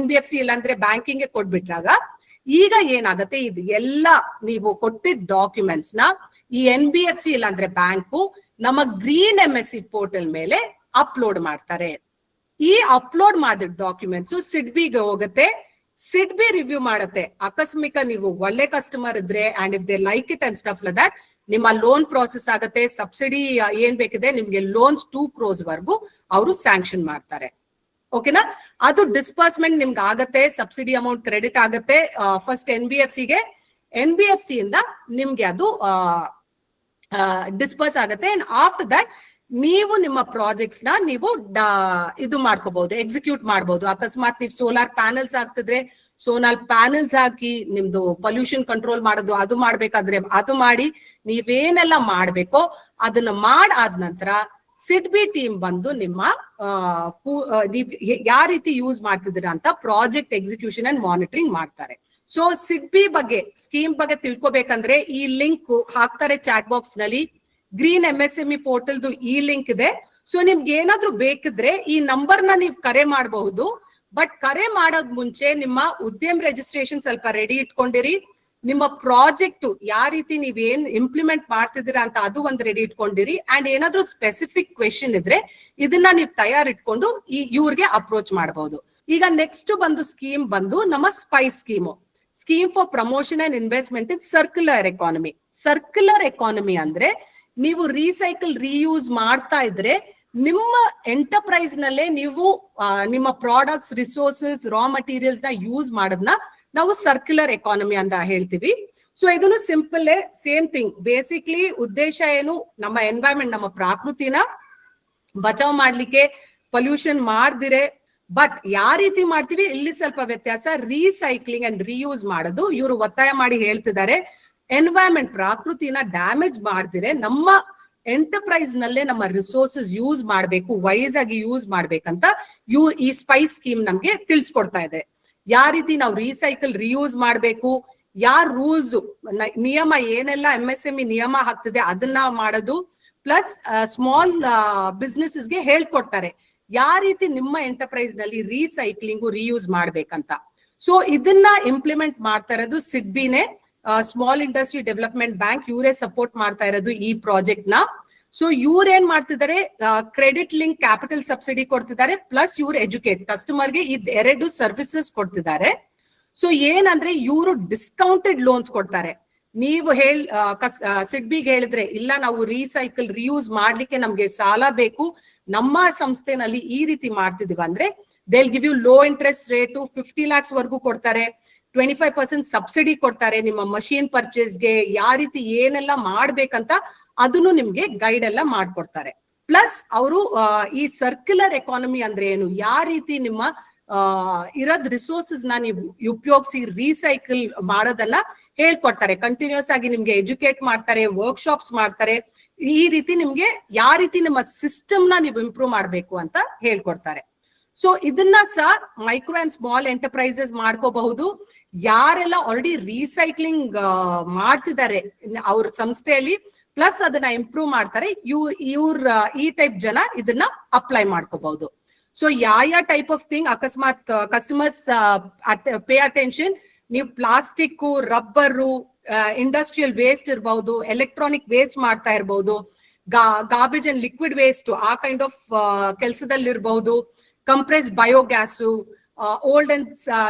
Speaker 1: NBFC ಇಲ್ಲಾಂದ್ರೆ ಬ್ಯಾಂಕಿಂಗ್ ಕೊಟ್ಬಿಟ್ರಾಗ ಈಗ ಏನಾಗತ್ತೆ, ಇದು ಎಲ್ಲ ನೀವು ಕೊಟ್ಟಿದ್ದ ಡಾಕ್ಯುಮೆಂಟ್ಸ್ ನ ಈ NBFC ಇಲ್ಲಾಂದ್ರೆ ಬ್ಯಾಂಕು ನಮ್ಮ ಗ್ರೀನ್ MSC ಪೋರ್ಟಲ್ ಮೇಲೆ ಅಪ್ಲೋಡ್ ಮಾಡ್ತಾರೆ. ಈ ಅಪ್ಲೋಡ್ ಮಾಡಿದ ಡಾಕ್ಯುಮೆಂಟ್ಸ್ ಸಿಡ್ಬಿಗೆ ಹೋಗುತ್ತೆ. ಸಿಡ್ಬಿ ರಿವ್ಯೂ ಮಾಡುತ್ತೆ. ಆಕಸ್ಮಿಕ ನೀವು ಒಳ್ಳೆ ಕಸ್ಟಮರ್ ಇದ್ರೆ and if they like it and stuff like that, ನಿಮ್ಮ ಲೋನ್ ಪ್ರಾಸೆಸ್ ಆಗುತ್ತೆ. ಸಬ್ಸಿಡಿ ಏನ್ ಬೇಕಿದೆ ನಿಮ್ಗೆ ಲೋನ್ಸ್ 2 crores ವರ್ಗು ಅವರು ಸ್ಯಾಂಕ್ಷನ್ ಮಾಡ್ತಾರೆ. ಓಕೆನಾ? ಅದು ಡಿಸ್ಬರ್ಸ್ಮೆಂಟ್ ನಿಮ್ಗೆ ಆಗತ್ತೆ, ಸಬ್ಸಿಡಿ ಅಮೌಂಟ್ ಕ್ರೆಡಿಟ್ ಆಗುತ್ತೆ ಫಸ್ಟ್ NBFCಗೆ. NBFC ಇಂದ ನಿಮ್ಗೆ ಅದು ಡಿಸ್ಬರ್ಸ್ ಆಗುತ್ತೆ. ಅಂಡ್ ಆಫ್ಟರ್ ದಟ್ ನೀವು ನಿಮ್ಮ ಪ್ರಾಜೆಕ್ಟ್ಸ್ ನ ನೀವು ಇದು ಮಾಡ್ಕೋಬಹುದು, ಎಕ್ಸಿಕ್ಯೂಟ್ ಮಾಡಬಹುದು. ಅಕಸ್ಮಾತ್ ನೀವು ಸೋಲಾರ್ ಪ್ಯಾನಲ್ಸ್ ಹಾಕ್ತಿದ್ರೆ ಸೋಲಾರ್ ಪ್ಯಾನಲ್ಸ್ ಹಾಕಿ ನಿಮ್ದು ಪೊಲ್ಯೂಷನ್ ಕಂಟ್ರೋಲ್ ಮಾಡೋದು ಅದು ಮಾಡ್ಬೇಕಾದ್ರೆ ಅದು ಮಾಡಿ, ನೀವೇನೆಲ್ಲ ಮಾಡ್ಬೇಕೋ ಅದನ್ನ ಮಾಡಾದ ನಂತರ ಸಿಡ್ಬಿ ಟೀಮ್ ಬಂದು ನಿಮ್ಮ ಯಾವ ರೀತಿ ಯೂಸ್ ಮಾಡ್ತಿದ್ದೀರಾ ಅಂತ ಪ್ರಾಜೆಕ್ಟ್ ಎಕ್ಸಿಕ್ಯೂಷನ್ ಅಂಡ್ ಮಾನಿಟರಿಂಗ್ ಮಾಡ್ತಾರೆ. ಸೊ ಸಿಡ್ಬಿ ಬಗ್ಗೆ ಸ್ಕೀಮ್ ಬಗ್ಗೆ ತಿಳ್ಕೊಬೇಕಂದ್ರೆ ಈ ಲಿಂಕ್ ಹಾಕ್ತಾರೆ ಚಾಟ್ ಬಾಕ್ಸ್ ನಲ್ಲಿ. ಗ್ರೀನ್ MSME ಪೋರ್ಟಲ್ದು ಈ ಲಿಂಕ್ ಇದೆ. ಸೊ ನಿಮ್ಗೆ ಏನಾದ್ರೂ ಬೇಕಿದ್ರೆ ಈ ನಂಬರ್ ನ ನೀವು ಕರೆ ಮಾಡಬಹುದು. ಬಟ್ ಕರೆ ಮಾಡೋದ್ ಮುಂಚೆ ನಿಮ್ಮ ಉದ್ಯಮ್ ರಿಜಿಸ್ಟ್ರೇಷನ್ ಸ್ವಲ್ಪ ರೆಡಿ ಇಟ್ಕೊಂಡಿರಿ. ನಿಮ್ಮ ಪ್ರಾಜೆಕ್ಟ್ ಯಾವ ರೀತಿ ನೀವೇನ್ ಇಂಪ್ಲಿಮೆಂಟ್ ಮಾಡ್ತಿದ್ದೀರಾ ಅಂತ ಅದು ಒಂದು ರೆಡಿ ಇಟ್ಕೊಂಡಿರಿ. ಅಂಡ್ ಏನಾದ್ರೂ ಸ್ಪೆಸಿಫಿಕ್ ಕ್ವೆಶನ್ ಇದ್ರೆ ಇದನ್ನ ನೀವು ತಯಾರಿಟ್ಕೊಂಡು ಇವ್ರಿಗೆ ಅಪ್ರೋಚ್ ಮಾಡಬಹುದು. ಈಗ ನೆಕ್ಸ್ಟ್ ಬಂದು ಸ್ಕೀಮ್ ಬಂದು ನಮ್ಮ Spice scheme, scheme for promotion and investment in circular economy. Circular economy ಅಂದ್ರೆ ನೀವು ರೀಸೈಕಲ್ ರೀಯೂಸ್ ಮಾಡ್ತಾ ಇದ್ರೆ ನಿಮ್ಮ ಎಂಟರ್ಪ್ರೈಸ್ ನಲ್ಲೇ ನೀವು ನಿಮ್ಮ ಪ್ರಾಡಕ್ಟ್ಸ್, ರಿಸೋರ್ಸಸ್, ರಾ ಮಟೀರಿಯಲ್ಸ್ ನ ಯೂಸ್ ಮಾಡೋದನ್ನ ನಾವು ಸರ್ಕ್ಯುಲರ್ ಎಕಾನಮಿ ಅಂತ ಹೇಳ್ತೀವಿ. ಸೊ ಇದನ್ನು ಸಿಂಪಲ್ ಸೇಮ್ ಥಿಂಗ್. ಬೇಸಿಕ್ಲಿ ಉದ್ದೇಶ ಏನು, ನಮ್ಮ ಎನ್ವೈರನ್ಮೆಂಟ್ ನಮ್ಮ ಪ್ರಕೃತಿನ ಬಚಾವ್ ಮಾಡ್ಲಿಕ್ಕೆ, ಪೊಲ್ಯೂಷನ್ ಮಾಡ್ದಿರೆ. ಬಟ್ ಯಾವ ರೀತಿ ಮಾಡ್ತೀವಿ ಇಲ್ಲಿ ಸ್ವಲ್ಪ ವ್ಯತ್ಯಾಸ. ರೀಸೈಕ್ಲಿಂಗ್ ಅಂಡ್ ರೀಯೂಸ್ ಮಾಡೋದು ಇವರು ಒತ್ತಾಯ ಮಾಡಿ ಹೇಳ್ತಿದ್ದಾರೆ. ಎನ್ವೈರನ್ಮೆಂಟ್ ಪ್ರಕೃತಿನ ಡ್ಯಾಮೇಜ್ ಮಾಡ್ದಿರೆ ನಮ್ಮ ಎಂಟರ್ಪ್ರೈಸ್ ನಲ್ಲೇ ನಮ್ಮ ರಿಸೋರ್ಸಸ್ ಯೂಸ್ ಮಾಡ್ಬೇಕು, ವೈಸ್ ಆಗಿ ಯೂಸ್ ಮಾಡ್ಬೇಕಂತ ಈ ಸ್ಪೈಸ್ ಸ್ಕೀಮ್ ನಮ್ಗೆ ತಿಳಿಸ್ಕೊಡ್ತಾ ಇದೆ. ಯಾವ ರೀತಿ ನಾವು ರೀಸೈಕಲ್ ರಿಯೂಸ್ ಮಾಡ್ಬೇಕು, ಯಾರ್ ರೂಲ್ಸ್ ನಿಯಮ ಏನೆಲ್ಲ MSME ನಿಯಮ ಹಾಕ್ತಿದೆ ಅದನ್ನ ಮಾಡೋದು. ಪ್ಲಸ್ ಸ್ಮಾಲ್ ಬಿಸ್ನೆಸಸ್ಗೆ ಹೇಳ್ಕೊಡ್ತಾರೆ ಯಾವ ರೀತಿ ನಿಮ್ಮ ಎಂಟರ್ಪ್ರೈಸ್ ನಲ್ಲಿ ರೀಸೈಕ್ಲಿಂಗು ರಿಯೂಸ್ ಮಾಡ್ಬೇಕಂತ. ಸೊ ಇದನ್ನ ಇಂಪ್ಲಿಮೆಂಟ್ ಮಾಡ್ತಾ ಇರೋದು ಸಿಡ್ಬಿನೇ, ಸ್ಮಾಲ್ ಇಂಡಸ್ಟ್ರಿ ಡೆವಲಪ್ಮೆಂಟ್ ಬ್ಯಾಂಕ್ ಇವರೇ ಸಪೋರ್ಟ್ ಮಾಡ್ತಾ ಇರೋದು ಈ ಪ್ರಾಜೆಕ್ಟ್ ನ. ಸೊ ಇವ್ರ ಏನ್ ಮಾಡ್ತಿದ್ದಾರೆ, ಕ್ರೆಡಿಟ್ ಲಿಂಕ್ ಕ್ಯಾಪಿಟಲ್ ಸಬ್ಸಿಡಿ ಕೊಡ್ತಿದ್ದಾರೆ. ಪ್ಲಸ್ ಇವ್ರು ಎಜುಕೇಟ್ ಕಸ್ಟಮರ್ಗೆ ಎರಡು ಸರ್ವಿಸಸ್ ಕೊಡ್ತಿದ್ದಾರೆ. ಸೊ ಏನಂದ್ರೆ ಇವರು ಡಿಸ್ಕೌಂಟೆಡ್ ಲೋನ್ಸ್ ಕೊಡ್ತಾರೆ. ನೀವು ಸಿಡ್ಬಿಗೆ ಹೇಳಿದ್ರೆ ಇಲ್ಲ ನಾವು ರೀಸೈಕಲ್ ರಿಯೂಸ್ ಮಾಡ್ಲಿಕ್ಕೆ ನಮ್ಗೆ ಸಾಲ ಬೇಕು, ನಮ್ಮ ಸಂಸ್ಥೆನಲ್ಲಿ ಈ ರೀತಿ ಮಾಡ್ತಿದೀವಿ ಅಂದ್ರೆ they'll give you low interest rate 50 lakhs ವರ್ಗೂ ಕೊಡ್ತಾರೆ. 25% ಸಬ್ಸಿಡಿ ಕೊಡ್ತಾರೆ ನಿಮ್ಮ ಮಷೀನ್ ಪರ್ಚೇಸ್ಗೆ. ಯಾವ ರೀತಿ ಏನೆಲ್ಲ ಮಾಡ್ಬೇಕಂತ ಅದನ್ನು ನಿಮ್ಗೆ ಗೈಡ್ ಎಲ್ಲ ಮಾಡ್ಕೊಡ್ತಾರೆ. ಪ್ಲಸ್ ಅವರು ಈ ಸರ್ಕ್ಯುಲರ್ ಎಕಾನಮಿ ಅಂದ್ರೆ ಏನು, ಯಾವ ರೀತಿ ನಿಮ್ಮ ಇರೋದ್ ರಿಸೋರ್ಸಸ್ ನ ನೀವು ಉಪಯೋಗಿಸಿ ರೀಸೈಕಲ್ ಮಾಡೋದನ್ನ ಹೇಳ್ಕೊಡ್ತಾರೆ. ಕಂಟಿನ್ಯೂಸ್ ಆಗಿ ನಿಮ್ಗೆ ಎಜುಕೇಟ್ ಮಾಡ್ತಾರೆ, ವರ್ಕ್ಶಾಪ್ಸ್ ಮಾಡ್ತಾರೆ. ಈ ರೀತಿ ನಿಮ್ಗೆ ಯಾವ ರೀತಿ ನಿಮ್ಮ ಸಿಸ್ಟಮ್ ನ ನೀವು ಇಂಪ್ರೂವ್ ಮಾಡ್ಬೇಕು ಅಂತ ಹೇಳ್ಕೊಡ್ತಾರೆ. ಸೊ ಇದನ್ನ ಸಹ ಮೈಕ್ರೋ ಅಂಡ್ ಸ್ಮಾಲ್ ಎಂಟರ್ಪ್ರೈಸಸ್ ಮಾಡ್ಕೋಬಹುದು. ಯಾರೆಲ್ಲ ಆಲ್ರೆಡಿ ರೀಸೈಕ್ಲಿಂಗ್ ಮಾಡ್ತಿದ್ದಾರೆ ಅವ್ರ ಸಂಸ್ಥೆಯಲ್ಲಿ, ಪ್ಲಸ್ ಅದನ್ನ ಇಂಪ್ರೂವ್ ಮಾಡ್ತಾರೆ, ಇವ್ರ ಈ ಟೈಪ್ ಜನ ಇದನ್ನ ಅಪ್ಲೈ ಮಾಡ್ಕೋಬಹುದು. ಸೊ ಯಾವ ಟೈಪ್ ಆಫ್ ಥಿಂಗ್ ಅಕಸ್ಮಾತ್ ಕಸ್ಟಮರ್ಸ್ ಪೇ ಅಟೆನ್ಷನ್, ನೀವು ಪ್ಲಾಸ್ಟಿಕ್, ರಬ್ಬರು, ಇಂಡಸ್ಟ್ರಿಯಲ್ ವೇಸ್ಟ್ ಇರಬಹುದು, ಎಲೆಕ್ಟ್ರಾನಿಕ್ ವೇಸ್ಟ್ ಮಾಡ್ತಾ ಇರಬಹುದು, ಗಾರ್ಬೇಜ್ ಅಂಡ್ ಲಿಕ್ವಿಡ್ ವೇಸ್ಟ್ ಆ ಕೈಂಡ್ ಆಫ್ ಕೆಲಸದಲ್ಲಿ ಇರಬಹುದು, compress biogas, old and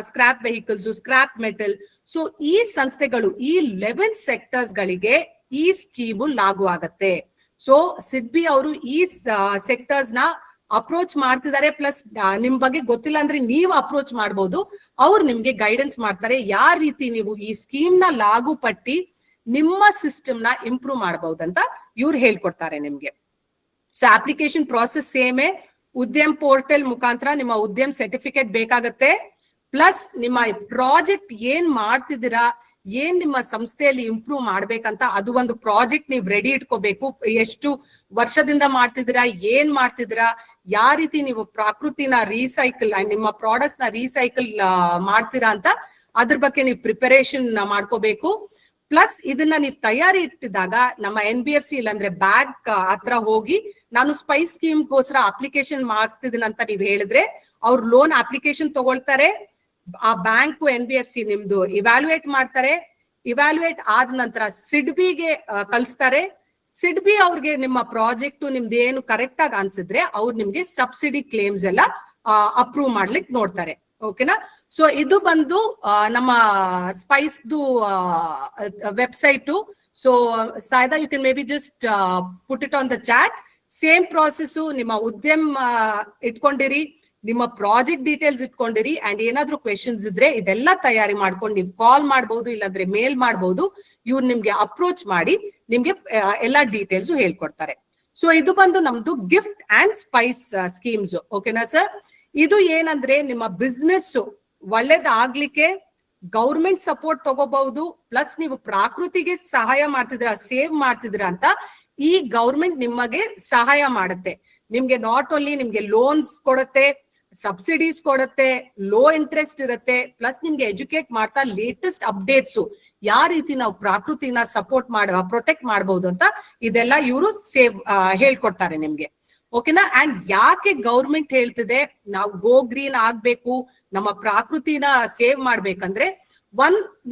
Speaker 1: scrap vehicles, scrap metal. So ಈ ಸಂಸ್ಥೆಗಳು, ಈ 11 ಸೆಕ್ಟರ್ಸ್ ಗಳಿಗೆ ಈ ಸ್ಕೀಮು ಲಾಗು ಆಗತ್ತೆ. ಸೊ ಸಿಡ್ಬಿ ಅವರು ಈ ಸೆಕ್ಟರ್ಸ್ ನ ಅಪ್ರೋಚ್ ಮಾಡ್ತಿದ್ದಾರೆ. ಪ್ಲಸ್ ನಿಮ್ ಬಗ್ಗೆ ಗೊತ್ತಿಲ್ಲ ಅಂದ್ರೆ ನೀವು ಅಪ್ರೋಚ್ ಮಾಡಬಹುದು. ಅವ್ರು ನಿಮ್ಗೆ ಗೈಡೆನ್ಸ್ ಮಾಡ್ತಾರೆ ಯಾವ ರೀತಿ ನೀವು ಈ ಸ್ಕೀಮ್ ನ ಲಾಗು ಪಟ್ಟಿ ನಿಮ್ಮ ಸಿಸ್ಟಮ್ ನ ಇಂಪ್ರೂವ್ ಮಾಡಬಹುದಂತ ಇವ್ರು ಹೇಳ್ಕೊಡ್ತಾರೆ ನಿಮ್ಗೆ. ಸೊ ಅಪ್ಲಿಕೇಶನ್ ಪ್ರಾಸೆಸ್ ಸೇಮೇ. ಉದ್ಯಮ್ ಪೋರ್ಟಲ್ ಮುಖಾಂತರ ನಿಮ್ಮ ಉದ್ಯಮ್ ಸರ್ಟಿಫಿಕೇಟ್ ಬೇಕಾಗತ್ತೆ. ಪ್ಲಸ್ ನಿಮ್ಮ ಪ್ರಾಜೆಕ್ಟ್ ಏನ್ ಮಾಡ್ತಿದ್ದೀರಾ, ಏನ್ ನಿಮ್ಮ ಸಂಸ್ಥೆಯಲ್ಲಿ ಇಂಪ್ರೂವ್ ಮಾಡ್ಬೇಕಂತ ಅದು ಒಂದು ಪ್ರಾಜೆಕ್ಟ್ ನೀವು ರೆಡಿ ಇಟ್ಕೋಬೇಕು. ಎಷ್ಟು ವರ್ಷದಿಂದ ಮಾಡ್ತಿದ್ದೀರಾ, ಏನ್ ಮಾಡ್ತಿದ್ದೀರಾ, ಯಾವ ರೀತಿ ನೀವು ಪ್ರಕೃತಿನ ರೀಸೈಕಲ್ ಅಂಡ್ ನಿಮ್ಮ ಪ್ರಾಡಕ್ಟ್ಸ್ ನ ರೀಸೈಕಲ್ ಮಾಡ್ತೀರಾ ಅಂತ ಅದ್ರ ಬಗ್ಗೆ ನೀವು ಪ್ರಿಪರೇಷನ್ ಮಾಡ್ಕೋಬೇಕು. ಪ್ಲಸ್ ಇದನ್ನ ನೀವು ತಯಾರಿ ಇಟ್ಟಿದಾಗ ನಮ್ಮ NBFC ಇಲ್ಲಾಂದ್ರೆ ಬ್ಯಾಂಕ್ ಹತ್ರ ಹೋಗಿ ನಾನು ಸ್ಪೈಸ್ ಸ್ಕೀಮ್ಗೋಸ್ಕರ ಅಪ್ಲಿಕೇಶನ್ ಮಾಡ್ತಿದ್ದೀನಿ ಅಂತ ನೀವು ಹೇಳಿದ್ರೆ ಅವ್ರು ಲೋನ್ ಅಪ್ಲಿಕೇಶನ್ ತಗೊಳ್ತಾರೆ. ಆ ಬ್ಯಾಂಕ್ NBFC ನಿಮ್ದು ಇವ್ಯಾಲ್ಯೂಯೇಟ್ ಮಾಡ್ತಾರೆ. ಇವ್ಯಾಲ್ಯೂಯೇಟ್ ಆದ ನಂತರ ಸಿಡ್ಬಿಗೆ ಕಳಿಸ್ತಾರೆ. ಸಿಡ್ಬಿ ಅವ್ರಿಗೆ ನಿಮ್ಮ ಪ್ರಾಜೆಕ್ಟ್ ನಿಮ್ದು ಏನು ಕರೆಕ್ಟ್ ಆಗಿ ಅನ್ಸಿದ್ರೆ ಅವ್ರು ನಿಮ್ಗೆ ಸಬ್ಸಿಡಿ ಕ್ಲೇಮ್ಸ್ ಎಲ್ಲ ಅಪ್ರೂವ್ ಮಾಡ್ಲಿಕ್ಕೆ ನೋಡ್ತಾರೆ. ಓಕೆನಾ? ಸೊ ಇದು ಬಂದು ನಮ್ಮ ಸ್ಪೈಸ್ದು ವೆಬ್ಸೈಟು. ಸೊ ಸಾಯ್ದಾ, you can may be just put it on the chat. Same process. ನಿಮ್ಮ ಉದ್ಯಮ ಇಟ್ಕೊಂಡಿರಿ, ನಿಮ್ಮ ಪ್ರಾಜೆಕ್ಟ್ ಡೀಟೇಲ್ಸ್ ಇಟ್ಕೊಂಡಿರಿ, ಅಂಡ್ ಏನಾದ್ರೂ ಕ್ವೆಶನ್ಸ್ ಇದ್ರೆ ಇದೆಲ್ಲ ತಯಾರಿ ಮಾಡ್ಕೊಂಡು ನೀವು ಕಾಲ್ ಮಾಡಬಹುದು, ಇಲ್ಲಾಂದ್ರೆ ಮೇಲ್ ಮಾಡಬಹುದು. ಇವ್ರು ನಿಮ್ಗೆ ಅಪ್ರೋಚ್ ಮಾಡಿ ನಿಮ್ಗೆ ಎಲ್ಲಾ ಡೀಟೇಲ್ಸ್ ಹೇಳ್ಕೊಡ್ತಾರೆ. ಸೊ ಇದು ಬಂದು ನಮ್ದು ಗಿಫ್ಟ್ ಅಂಡ್ ಸ್ಪೈಸ್ ಸ್ಕೀಮ್ಸ್. ಓಕೆನಾ ಸರ್? ಇದು ಏನಂದ್ರೆ ನಿಮ್ಮ ಬಿಸ್ನೆಸ್ ಒಳ್ಳೇದಾಗ್ಲಿಕ್ಕೆ ಗೌರ್ಮೆಂಟ್ ಸಪೋರ್ಟ್ ತಗೋಬಹುದು. ಪ್ಲಸ್ ನೀವು ಪ್ರಕೃತಿಗೆ ಸಹಾಯ ಮಾಡ್ತಿದ್ದೀರಾ, ಸೇವ್ ಮಾಡ್ತಿದ್ದೀರಾ ಅಂತ ಈ ಗೌರ್ಮೆಂಟ್ ನಿಮಗೆ ಸಹಾಯ ಮಾಡುತ್ತೆ. ನಿಮ್ಗೆ ನಾಟ್ ಓನ್ಲಿ ನಿಮ್ಗೆ ಲೋನ್ಸ್ ಕೊಡುತ್ತೆ, ಸಬ್ಸಿಡೀಸ್ ಕೊಡುತ್ತೆ, ಲೋ ಇಂಟ್ರೆಸ್ಟ್ ಇರುತ್ತೆ, ಪ್ಲಸ್ ನಿಮ್ಗೆ ಎಜುಕೇಟ್ ಮಾಡ್ತಾ ಲೇಟೆಸ್ಟ್ ಅಪ್ಡೇಟ್ಸ್ ಯಾವ ರೀತಿ ನಾವು ಪ್ರಕೃತಿನ ಸಪೋರ್ಟ್ ಪ್ರೊಟೆಕ್ಟ್ ಮಾಡಬಹುದು ಅಂತ ಇದೆಲ್ಲ ಇವರು ಹೇಳ್ಕೊಡ್ತಾರೆ ನಿಮ್ಗೆ. ಓಕೆನಾ? ಅಂಡ್ ಯಾಕೆ ಗೌರ್ಮೆಂಟ್ ಹೇಳ್ತಿದೆ ನಾವು ಗೋ ಗ್ರೀನ್ ಆಗ್ಬೇಕು, ನಮ್ಮ ಪ್ರಕೃತಿನ ಸೇವ್ ಮಾಡ್ಬೇಕಂದ್ರೆ,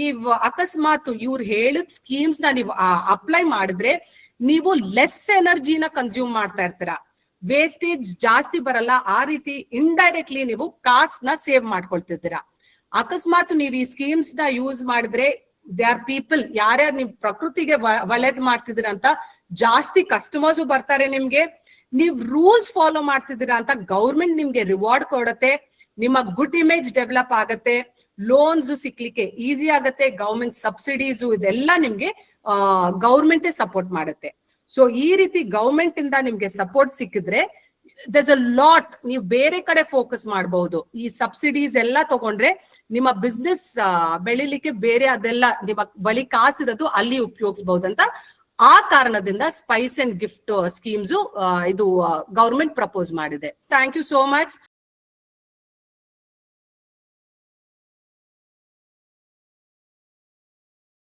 Speaker 1: ನೀವು ಅಕಸ್ಮಾತ್ ಇವ್ರು ಹೇಳಿದ ಸ್ಕೀಮ್ಸ್ ನ ನೀವು ಅಪ್ಲೈ ಮಾಡಿದ್ರೆ ನೀವು ಲೆಸ್ ಎನರ್ಜಿನ ಕನ್ಸ್ಯೂಮ್ ಮಾಡ್ತಾ ಇರ್ತೀರಾ, ವೇಸ್ಟೇಜ್ ಜಾಸ್ತಿ ಬರಲ್ಲ. ಆ ರೀತಿ ಇಂಡೈರೆಕ್ಟ್ಲಿ ನೀವು ಕಾಸ್ಟ್ ನ ಸೇವ್ ಮಾಡ್ಕೊಳ್ತಿದ್ದೀರಾ. ಅಕಸ್ಮಾತ್ ನೀವು ಈ ಸ್ಕೀಮ್ಸ್ ನ ಯೂಸ್ ಮಾಡಿದ್ರೆ ದೇ ಆರ್ ಪೀಪಲ್, ಯಾರ್ಯಾರು ನೀವು ಪ್ರಕೃತಿಗೆ ಒಳ್ಳೇದ್ ಮಾಡ್ತಿದ್ದೀರಾ ಅಂತ ಜಾಸ್ತಿ ಕಸ್ಟಮರ್ಸ್ ಬರ್ತಾರೆ ನಿಮ್ಗೆ. ನೀವು ರೂಲ್ಸ್ ಫಾಲೋ ಮಾಡ್ತಿದ್ದೀರಾ ಅಂತ ಗೌರ್ಮೆಂಟ್ ನಿಮ್ಗೆ ರಿವಾರ್ಡ್ ಕೊಡುತ್ತೆ. ನಿಮ್ಮ ಗುಡ್ ಇಮೇಜ್ ಡೆವಲಪ್ ಆಗತ್ತೆ, ಲೋನ್ಸ್ ಸಿಕ್ಲಿಕ್ಕೆ ಈಸಿ ಆಗತ್ತೆ, ಗೌರ್ಮೆಂಟ್ ಸಬ್ಸಿಡೀಸ್ ಇದೆಲ್ಲ ನಿಮ್ಗೆ ಗೌರ್ಮೆಂಟೇ ಸಪೋರ್ಟ್ ಮಾಡುತ್ತೆ. ಸೊ ಈ ರೀತಿ ಗೌರ್ಮೆಂಟ್ ಇಂದ ನಿಮ್ಗೆ ಸಪೋರ್ಟ್ ಸಿಕ್ಕಿದ್ರೆ ದರ್ಸ್ ಅ ಲಾಟ್ ನೀವು ಬೇರೆ ಕಡೆ ಫೋಕಸ್ ಮಾಡಬಹುದು. ಈ ಸಬ್ಸಿಡೀಸ್ ಎಲ್ಲ ತಗೊಂಡ್ರೆ ನಿಮ್ಮ ಬಿಸ್ನೆಸ್ ಬೆಳಿಲಿಕ್ಕೆ ಬೇರೆ ಅದೆಲ್ಲ ನಿಮ್ಮ ಬಳಿ ಕಾಸಿರೋದು ಅಲ್ಲಿ ಉಪಯೋಗಿಸಬಹುದು ಅಂತ ಆ ಕಾರಣದಿಂದ ಸ್ಪೈಸ್ ಅಂಡ್ ಗಿಫ್ಟ್ ಸ್ಕೀಮ್ಸ್ ಇದು ಗೌರ್ಮೆಂಟ್ ಪ್ರಪೋಸ್ ಮಾಡಿದೆ. Thank you so much.